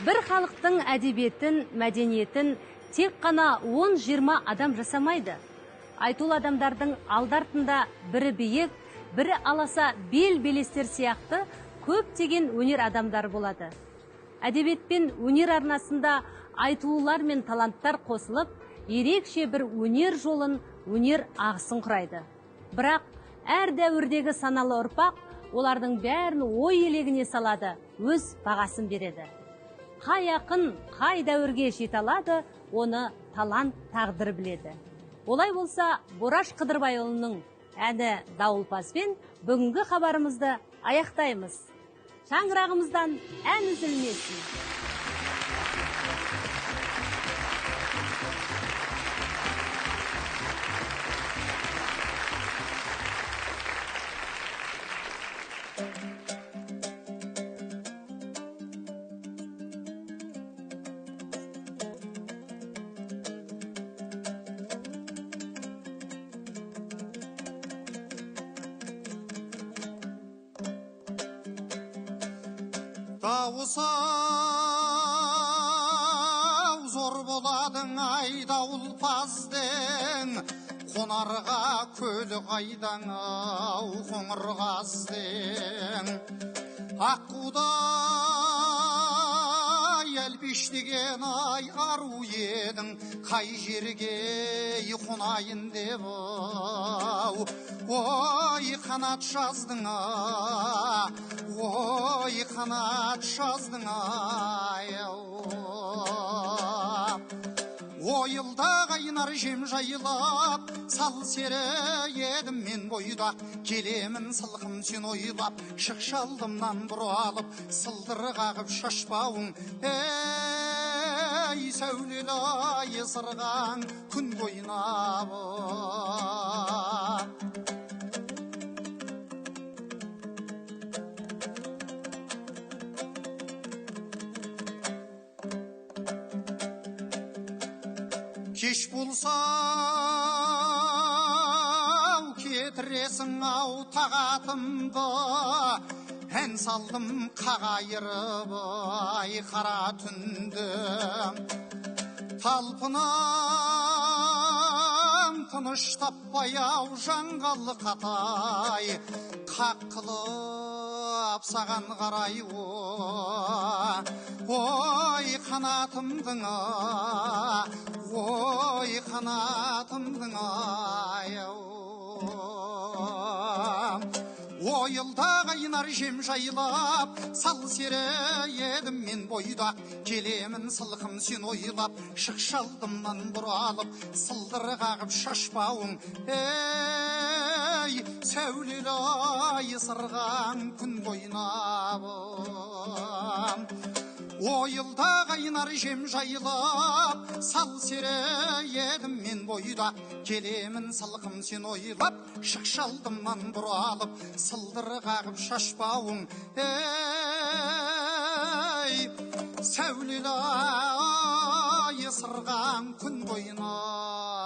Бір халықтың әдебиетін, мәдениетін тек қана 10-20 адам жасамайды. Айтулы адамдардың алдартында бірі биік, бірі аласа бел-белестер сияқты көптеген өнер адамдар болады. Әдебиет пен өнер арнасында айтулылар мен таланттар қосылып, ерекше бір өнер жолын, өнер ағысын құрайды. Бірақ әр дәуірдегі саналы ұрпақ олардың бәрін ой елегіне салады, өз бағасын береді. Қай ақын, қай дәуірге жете алады, оны талант тағдыры біледі. Олай болса, Бораш Қыдырбайұлының әні Дауылпазбен бүгінгі хабарымызды аяқтаймыз. Шаңырағымыздан ән үзілмесін. Дауысау зор боладың ай дауылпаздың, қонарға көлі қайдаң ау қоңырғаздың. Аққудай әлпештеген ай ару едің, қай жерге қонайын деп ау. Ой қанат жаздың ой қанат жаздың ойылда қайнар жем жайылап, сал сері едім мен бойда, келемін сылқым сен ойлап, шықшалдымнан бұралып, сылдыр қағып шашпауың, ей сәулелі есірған күн бойнап. Кеш болса кетіресің ау тағатымды, ән салдым қағайырып ай қара түнді. Талпынам тыныш таппай ау жаңғалы қатай, қаққылып саған қарай ой қанатымдың ой қанатымдың ойылда қайнар жем жайылап, сал сері едім мен бойда, келемін сылқым сен ойлап, шықшалдымнан бұралып, сылдыр қағып шашпауың, ей сәулелі есірған күн бойнап. Ойылда қайнар жем жайылап, сал сері едім мен бойда, келемін сылқым сен ойлап, шықшалдымнан бұралып, сылдыр қағып шашпауың, ей сәулелі есірған күн бойнап.